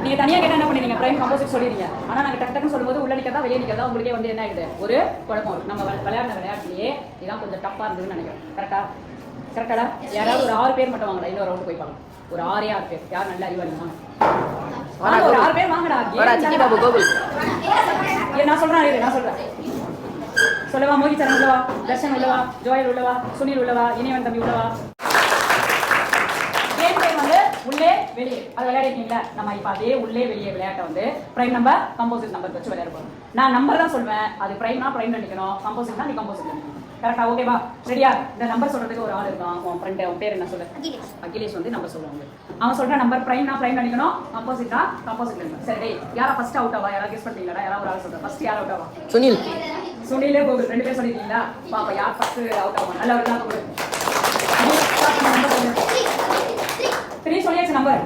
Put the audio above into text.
நீங்க தனியா கேட்டா என்ன பண்ணுவீங்க? பிரைம் காம்போசிட் சொல்லிடுங்க. ஆனா நாங்க டக்கு டக்குன்னு சொல்லும்போது உள்ள நிக்கிறதா வெளியே நிக்கிறதா உங்களுக்கே வந்து என்ன ஆயிடுது? ஒரு குழப்பம் இருக்கு. நம்ம விளையாடுற விளையாட்டுலயே இதான் கொஞ்சம் டஃப்பா இருந்ததுன்னு நினைக்கிறேன். கரெக்டா? கரெக்டாடா? யாராவது ஒரு 6 பேர் மட்டும் வாங்கடா. இன்னொரு ரவுண்ட் போய் பார்க்கலாம். ஒரு 6 பேர். யார் நல்ல அறிவாளிமா? ஒரு 6 பேர் வாங்கடா. பாபு கோகுல். நான் சொல்றேன். சொல்லவா? மோகிச்சரன் உள்ளவா? தர்ஷன் உள்ளவா? ஜோயல் உள்ளவா? சுனில் உள்ளவா? இனிவன் தம்பி உள்ளவா? கேம் வந்து உள்ளே வெளியே அது விளையாடிருக்கீங்களா? நம்ம இப்ப அதே உள்ளே வெளியே விளையாட்டை வந்து பிரைம் நம்பர் கம்போசிட் நம்பர் வச்சு விளையாட போறோம். நான் நம்பர் தான் சொல்வேன். அது பிரைம்னா பிரைம் நினைக்கணும், கம்போசிட்னா நீ கம்போசிட் நினைக்கணும். கரெக்டா? ஓகேவா? ரெடியா? இந்த நம்பர் சொல்றதுக்கு ஒரு ஆள் இருக்கான். உன் ஃப்ரெண்ட், அவன் பேர் என்ன சொல்லு? அகிலேஷ் வந்து நம்பர் சொல்லுவாங்க. அவன் சொல்ற நம்பர் பிரைம்னா பிரைம் நினைக்கணும், கம்போசிட்னா கம்போசிட் நினைக்கணும். சரி, யாரா ஃபர்ஸ்ட் அவுட் ஆவா? யாரா கெஸ் பண்றீங்களா? யாரா ஒரு ஆள் சொல்றேன். ஃபர்ஸ்ட் யார் அவுட் ஆவா? சுனிலே கோகுல் 2 பேர் சொல்லிருக்கீங்களா? பாப்பா யார் ஃபர்ஸ்ட் அவுட் ஆவா? நல்லா இருக்கா? 3 சொல்லியாச்சு நம்பர்.